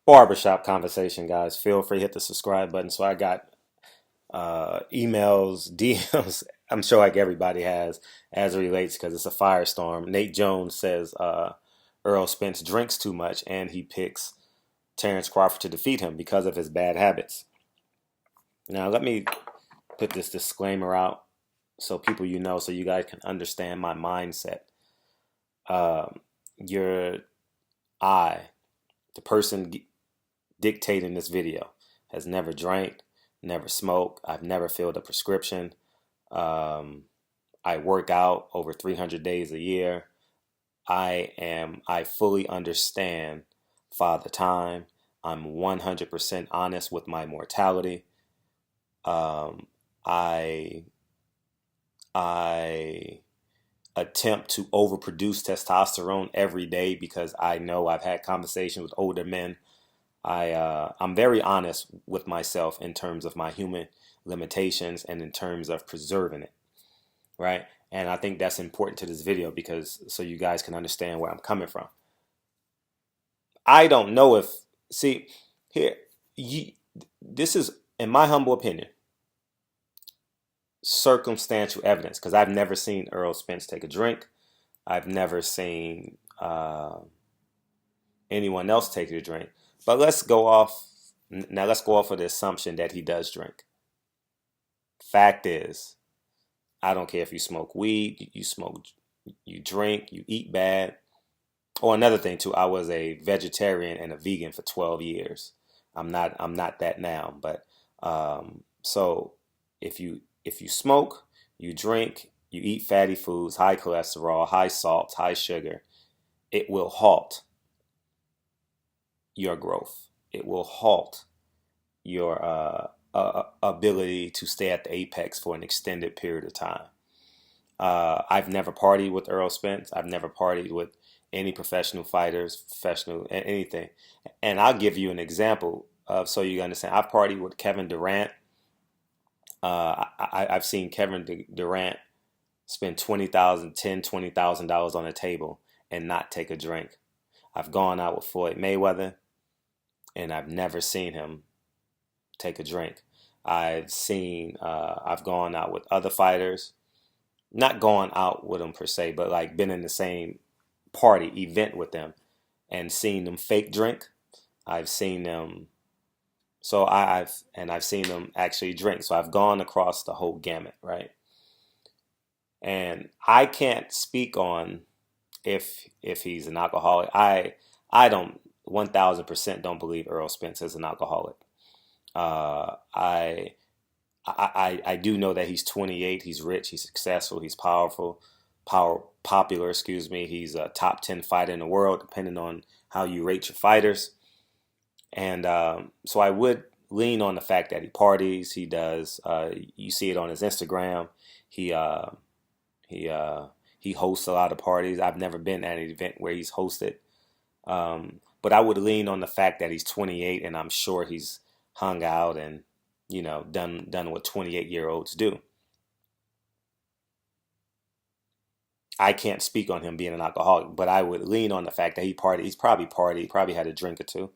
barbershop conversation, guys. Feel free to hit the subscribe button. So I got emails, DMs. I'm sure like everybody has as it relates because it's a firestorm. Nate Jones says Errol Spence drinks too much and he picks Terrence Crawford to defeat him because of his bad habits. Now let me put this disclaimer out so people so you guys can understand my mindset. Your I, the person dictating this video, has never drank, never smoked. I've never filled a prescription. I work out over 300 days a year. I fully understand Father Time. I'm 100% honest with my mortality. I attempt to overproduce testosterone every day because I know I've had conversations with older men. I'm very honest with myself in terms of my human limitations and in terms of preserving it, right? And I think that's important to this video because so you guys can understand where I'm coming from. I don't know if, see, here, this is, in my humble opinion, circumstantial evidence because I've never seen Errol Spence take a drink. I've never seen anyone else take a drink. But let's go off of the assumption that he does drink. Fact is, I don't care if you smoke weed, you drink, you eat bad. Or another thing too, I was a vegetarian and a vegan for 12 years. I'm not that now, but so if you smoke, you drink, you eat fatty foods, high cholesterol, high salt, high sugar, it will halt your growth. It will halt your ability to stay at the apex for an extended period of time. I've never partied with Errol Spence. I've never partied with any professional fighters, professional anything. And I'll give you an example of so you understand. I've partied with Kevin Durant. I've seen Kevin Durant spend $20,000 on a table and not take a drink. I've gone out with Floyd Mayweather, and I've never seen him take a drink. I've gone out with other fighters, not gone out with them per se, but like been in the same party event with them and seen them fake drink. I've seen them. So I've seen them actually drink. So I've gone across the whole gamut, right? And I can't speak on if he's an alcoholic. I don't 1000% don't believe Errol Spence is an alcoholic. I do know that he's 28. He's rich. He's successful. He's popular. Excuse me. He's a top 10 fighter in the world, depending on how you rate your fighters. And so I would lean on the fact that he parties. He does. You see it on his Instagram. He hosts a lot of parties. I've never been at an event where he's hosted. But I would lean on the fact that he's 28, and I'm sure he's hung out and done what 28-year-olds do. I can't speak on him being an alcoholic, but I would lean on the fact that he partied. He's probably partied. He probably had a drink or two.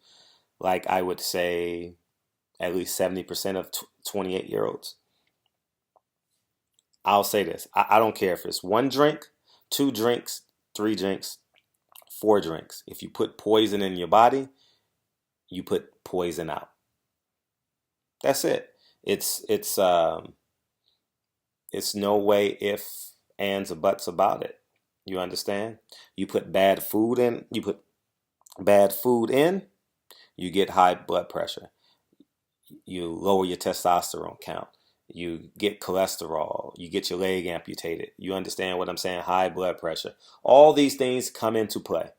Like I would say at least 70% of 28-year-olds. I'll say this. I don't care if it's 1 drink, 2 drinks, 3 drinks, 4 drinks. If you put poison in your body, you put poison out. That's it. It's no way ifs, ands, or buts about it. You understand? You put bad food in, you get high blood pressure. You lower your testosterone count. You get cholesterol. You get your leg amputated. You understand what I'm saying? High blood pressure. All these things come into play,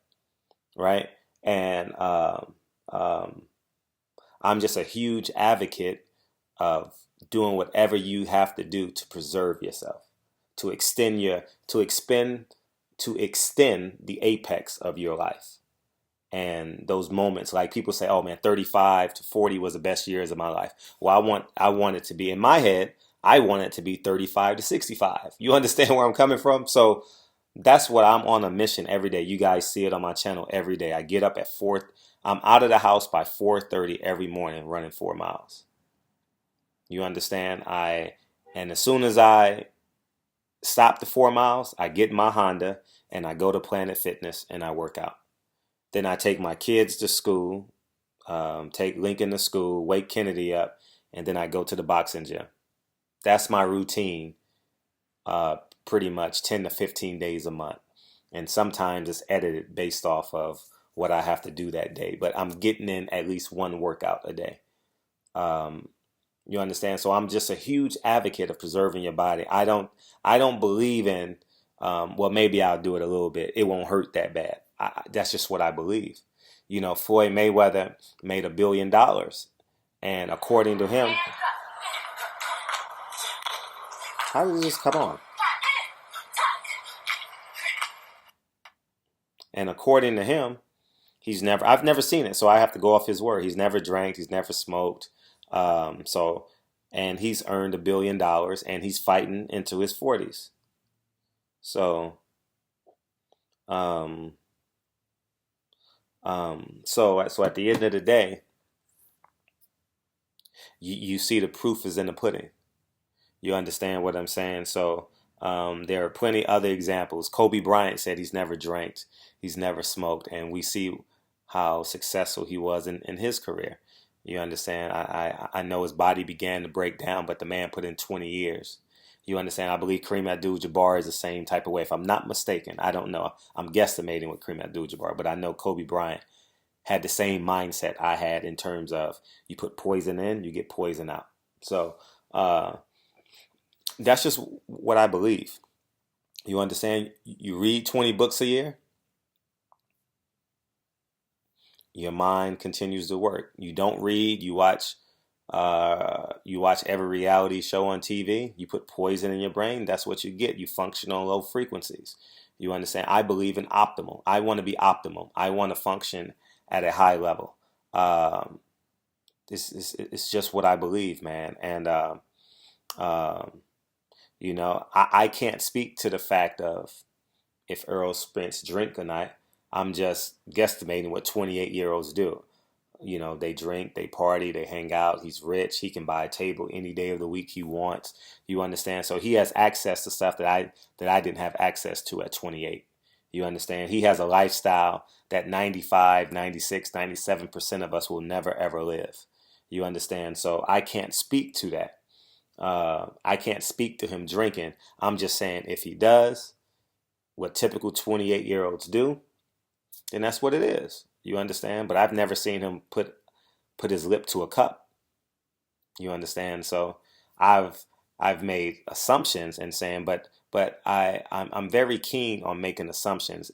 right? And I'm just a huge advocate of doing whatever you have to do to preserve yourself, to extend the apex of your life. And those moments, like people say, oh man, 35 to 40 was the best years of my life. Well, I want it to be in my head. I want it to be 35 to 65. You understand where I'm coming from? So that's what I'm on a mission every day. You guys see it on my channel every day. I get up at 4. I'm out of the house by 4:30 every morning running 4 miles. You understand? And as soon as I stop the 4 miles, I get in my Honda and I go to Planet Fitness and I work out. Then I take my kids to school, take Lincoln to school, wake Kennedy up, and then I go to the boxing gym. That's my routine, pretty much 10 to 15 days a month. And sometimes it's edited based off of what I have to do that day. But I'm getting in at least one workout a day. Um, you understand? So I'm just a huge advocate of preserving your body. I don't believe in, well, maybe I'll do it a little bit. It won't hurt that bad. That's just what I believe. Floyd Mayweather made $1 billion. And according to him, how did this come on? And according to him, I've never seen it, so I have to go off his word. He's never drank, he's never smoked. So, and he's earned $1 billion and he's fighting into his 40s. So, um, so at the end of the day, you see the proof is in the pudding. You understand what I'm saying? So there are plenty other examples. Kobe Bryant said he's never drank, he's never smoked, and we see how successful he was in his career. You understand? I know his body began to break down, but the man put in 20 years. You understand? I believe Kareem Abdul-Jabbar is the same type of way. If I'm not mistaken, I don't know. I'm guesstimating with Kareem Abdul-Jabbar, but I know Kobe Bryant had the same mindset I had in terms of you put poison in, you get poison out. So uh, that's just what I believe. You understand? You read 20 books a year, your mind continues to work. You don't read, you watch every reality show on TV, you put poison in your brain, that's what you get. You function on low frequencies. You understand? I believe in optimal. I want to be optimal. I want to function at a high level. Um, it's just what I believe, man. And um, I can't speak to the fact of if Errol Spence drink or not. I'm just guesstimating what 28-year-olds do. They drink, they party, they hang out. He's rich. He can buy a table any day of the week he wants. You understand? So he has access to stuff that I didn't have access to at 28. You understand? He has a lifestyle that 95, 96, 97% of us will never ever live. You understand? So I can't speak to that. I can't speak to him drinking. I'm just saying if he does what typical 28-year-olds do, then that's what it is. You understand? But I've never seen him put his lip to a cup. You understand? So I've I've made assumptions and saying, but I'm very keen on making assumptions,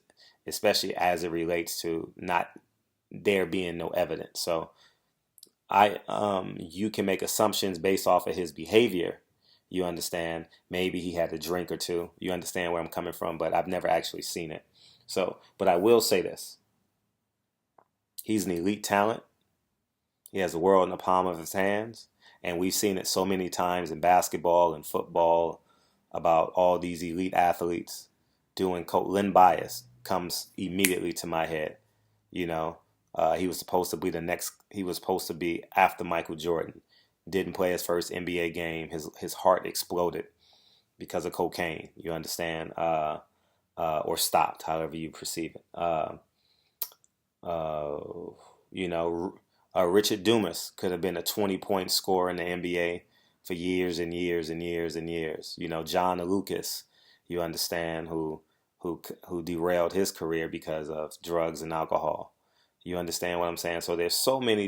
especially as it relates to not there being no evidence. So you can make assumptions based off of his behavior. You understand? Maybe he had a drink or two. You understand where I'm coming from, but I've never actually seen it. So, but I will say this. He's an elite talent. He has the world in the palm of his hands. And we've seen it so many times in basketball and football about all these elite athletes doing coke. Len Bias comes immediately to my head. You know, he was supposed to be he was supposed to be after Michael Jordan. Didn't play his first NBA game. His heart exploded because of cocaine. You understand? Or stopped, however you perceive it. Uh, Richard Dumas could have been a 20-point scorer in the NBA for years and years and years and years. John Lucas, you understand, who derailed his career because of drugs and alcohol. You understand what I'm saying? So there's so many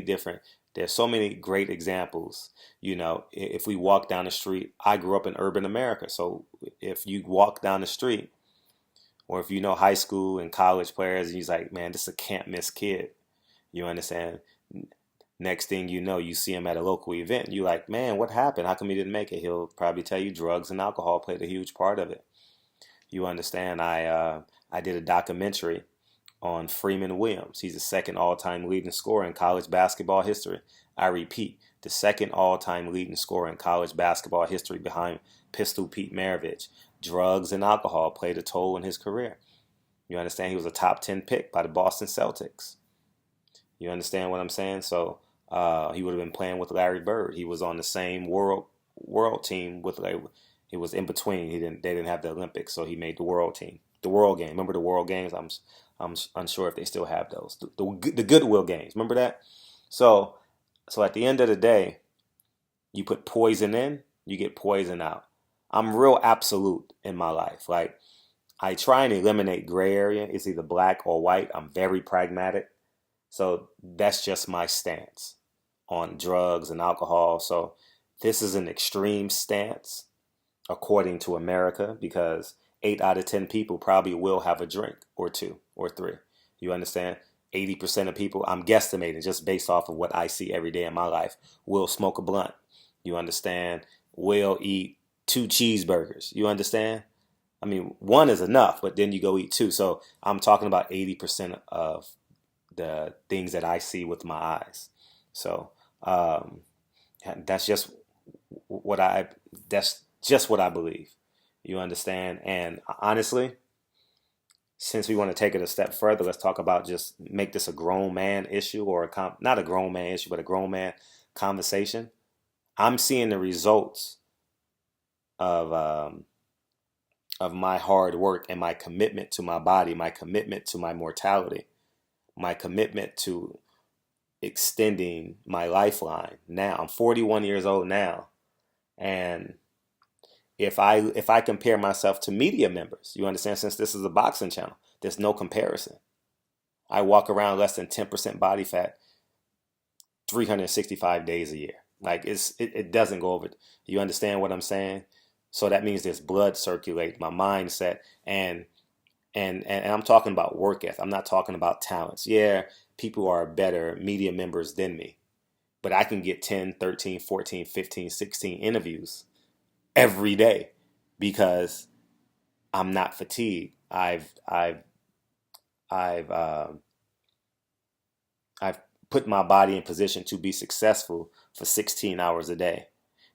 great examples. If we walk down the street, I grew up in urban America. So if you walk down the street, or if you know high school and college players, and you're like, man, this is a can't miss kid. You understand? Next thing you know, you see him at a local event. And you're like, man, what happened? How come he didn't make it? He'll probably tell you drugs and alcohol played a huge part of it. You understand? I did a documentary on Freeman Williams. He's the second all-time leading scorer in college basketball history. I repeat, the second all-time leading scorer in college basketball history behind Pistol Pete Maravich. Drugs and alcohol played a toll in his career. You understand? He was a top 10 pick by the Boston Celtics. You understand what I'm saying? So he would have been playing with Larry Bird. He was on the same world team with Larry. He was in between. They didn't have the Olympics, so he made the world team, the world game. Remember the world games? I'm unsure if they still have those. The Goodwill games. Remember that? So at the end of the day, you put poison in, you get poison out. I'm real absolute in my life. Like I try and eliminate gray area. It's either black or white. I'm very pragmatic. So that's just my stance on drugs and alcohol. So this is an extreme stance according to America because 8 out of 10 people probably will have a drink or two or three. You understand? 80% of people, I'm guesstimating just based off of what I see every day in my life, will smoke a blunt. You understand? Will eat 2 cheeseburgers. You understand? I mean, one is enough, but then you go eat two. So I'm talking about 80% of the things that I see with my eyes. So that's just what I that's just what I believe. You understand? And honestly, since we want to take it a step further, let's talk about just make this a grown man issue or not a grown man issue, but a grown man conversation. I'm seeing the results of my hard work and my commitment to my body, my commitment to my mortality, my commitment to extending my lifeline. Now I'm 41 years old now, and if I compare myself to media members, you understand, since this is a boxing channel, there's no comparison. I walk around less than 10% body fat 365 days a year. Like it doesn't go over. You understand what I'm saying? So that means there's blood circulate, my mindset, and I'm talking about work ethic. I'm not talking about talents. Yeah, people are better media members than me, but I can get 10, 13, 14, 15, 16 interviews every day because I'm not fatigued. I've I've put my body in position to be successful for 16 hours a day.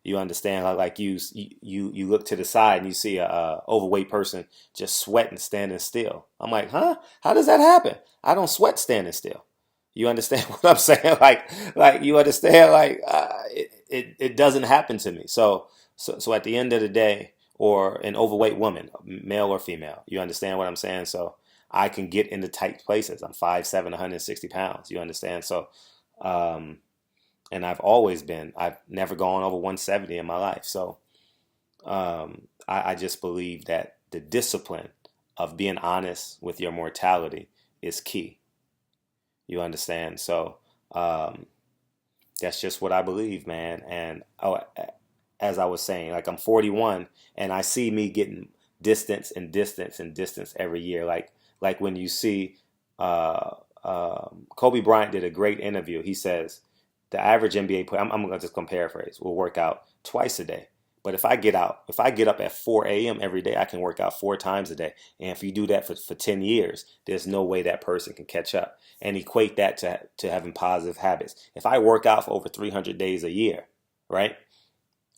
You understand? Like you look to the side and you see a overweight person just sweating, standing still. I'm like, huh? How does that happen? I don't sweat standing still. You understand what I'm saying? Like you understand? Like it doesn't happen to me. So at the end of the day, or an overweight woman, male or female, you understand what I'm saying? So I can get into tight places. I'm 5'7", 160 pounds. You understand? So, and I've never gone over 170 in my life. So, I just believe that the discipline of being honest with your mortality is key. You understand? So, that's just what I believe, man. And as I was saying, like I'm 41 and I see me getting distance and distance and distance every year. Like when you see Kobe Bryant did a great interview. He says the average NBA player, I'm gonna just paraphrase, will work out twice a day. But if I get up at 4 a.m. every day, I can work out 4 times a day. And if you do that for 10 years, there's no way that person can catch up. And equate that to having positive habits. If I work out for over 300 days a year, right?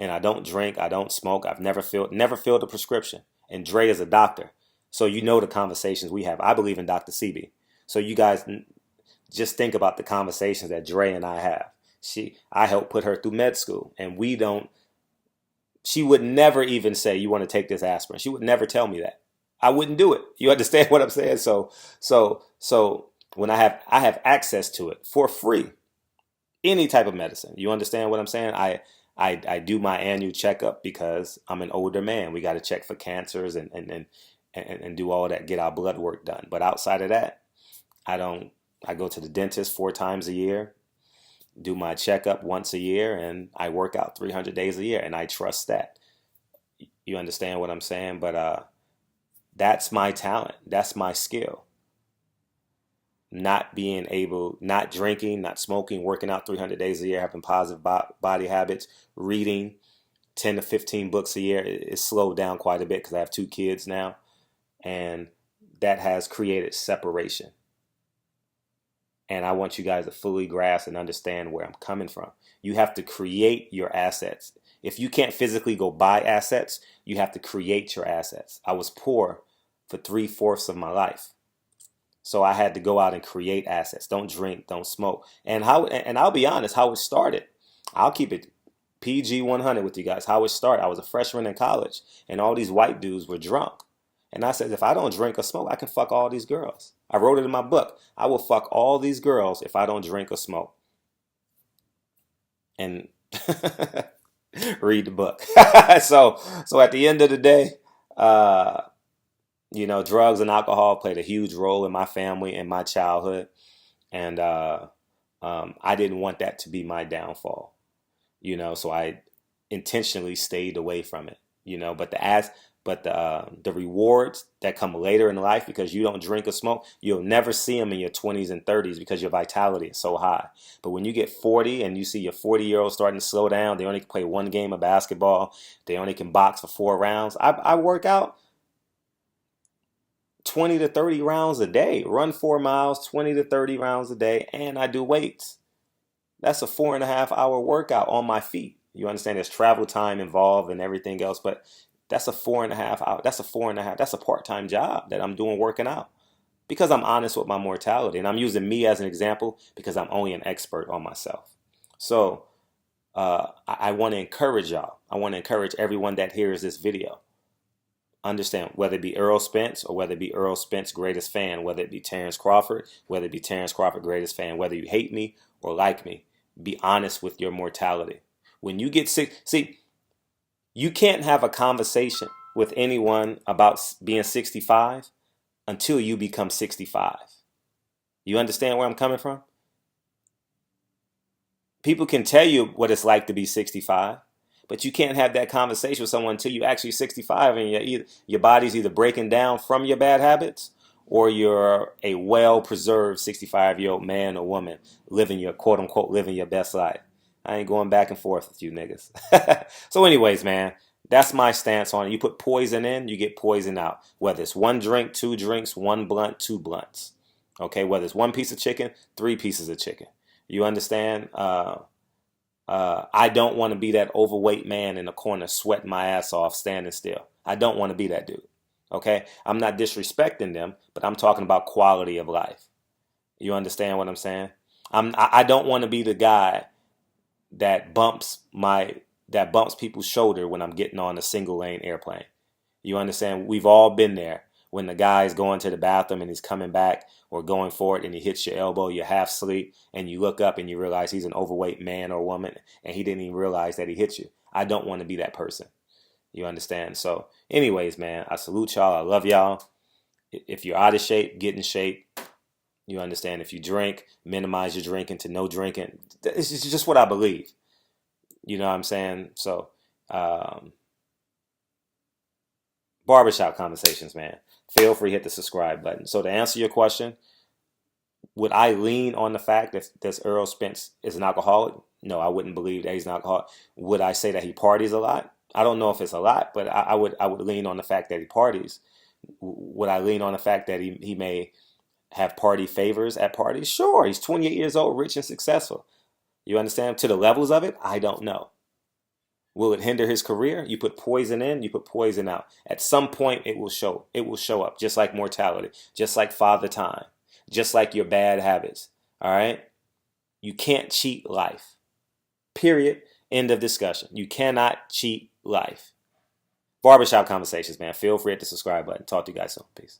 And I don't drink, I don't smoke, I've never filled a prescription. And Dre is a doctor. So you know the conversations we have. I believe in Dr. CB. So you guys just think about the conversations that Dre and I have. I helped put her through med school, and she would never even say, you want to take this aspirin. She would never tell me that. I wouldn't do it. You understand what I'm saying? So when I have access to it for free, any type of medicine. You understand what I'm saying? I do my annual checkup because I'm an older man. We got to check for cancers and do all that, get our blood work done. But outside of that, I go to the dentist 4 times a year, do my checkup once a year, and I work out 300 days a year, and I trust that. You understand what I'm saying? But that's my talent. That's my skill. Not drinking, not smoking, working out 300 days a year, having positive body habits, reading 10 to 15 books a year. It's slowed down quite a bit because I have 2 kids now, and that has created separation. And I want you guys to fully grasp and understand where I'm coming from. You have to create your assets. If you can't physically go buy assets, you have to create your assets. I was poor for 3/4 of my life. So I had to go out and create assets. Don't drink, don't smoke. And I'll be honest, how it started. I'll keep it PG 100 with you guys. How it started. I was a freshman in college, and all these white dudes were drunk. And I said, if I don't drink or smoke, I can fuck all these girls. I wrote it in my book. I will fuck all these girls if I don't drink or smoke. And read the book. So at the end of the day, uh, drugs and alcohol played a huge role in my family and my childhood, and I didn't want that to be my downfall. So I intentionally stayed away from it. But the rewards that come later in life because you don't drink or smoke, you'll never see them in your 20s and 30s because your vitality is so high. But when you get 40 and you see your 40-year-old starting to slow down, they only can play one game of basketball, they only can box for 4 rounds. I work out 20 to 30 rounds a day, run 4 miles, 20 to 30 rounds a day, and I do weights. That's a 4.5 hour workout on my feet. You understand there's travel time involved and everything else, but that's a 4.5 hour. That's a 4.5. That's a part-time job that I'm doing working out because I'm honest with my mortality. And I'm using me as an example because I'm only an expert on myself. So I want to encourage y'all. I want to encourage everyone that hears this video. Understand, whether it be Errol Spence or whether it be Errol Spence greatest fan, whether it be Terrence Crawford, whether it be Terrence Crawford greatest fan, whether you hate me or like me, be honest with your mortality. When you get sick, see, you can't have a conversation with anyone about being 65 until you become 65. You understand where I'm coming from? People can tell you what it's like to be 65, but you can't have that conversation with someone until you're actually 65 and your body's either breaking down from your bad habits or you're a well-preserved 65-year-old man or woman living your quote-unquote living your best life. I ain't going back and forth with you niggas. So anyways, man, that's my stance on it. You put poison in, you get poison out. Whether it's 1 drink, 2 drinks, 1 blunt, 2 blunts. Okay, whether it's 1 piece of chicken, 3 pieces of chicken. You understand? I don't want to be that overweight man in the corner sweating my ass off, standing still. I don't want to be that dude. Okay? I'm not disrespecting them, but I'm talking about quality of life. You understand what I'm saying? I don't want to be the guy that bumps people's shoulder when I'm getting on a single lane airplane. You understand? We've all been there when the guy's going to the bathroom and he's coming back or going for it and he hits your elbow, you're half asleep, and you look up and you realize he's an overweight man or woman and he didn't even realize that he hit you. I don't want to be that person. You understand? So anyways, man, I salute y'all. I love y'all. If you're out of shape, get in shape. You understand? If you drink, minimize your drinking to no drinking. It's just what I believe. You know what I'm saying? So, barbershop conversations, man. Feel free to hit the subscribe button. So to answer your question, would I lean on the fact that Errol Spence is an alcoholic? No, I wouldn't believe that he's an alcoholic. Would I say that he parties a lot? I don't know if it's a lot, but I would lean on the fact that he parties. Would I lean on the fact that he may have party favors at parties? Sure, he's 28 years old, rich and successful. You understand? To the levels of it, I don't know. Will it hinder his career? You put poison in, you put poison out. At some point, it will show. It will show up, just like mortality, just like father time, just like your bad habits. All right? You can't cheat life. Period. End of discussion. You cannot cheat life. Barbershop conversations, man. Feel free to hit the subscribe button. Talk to you guys soon. Peace.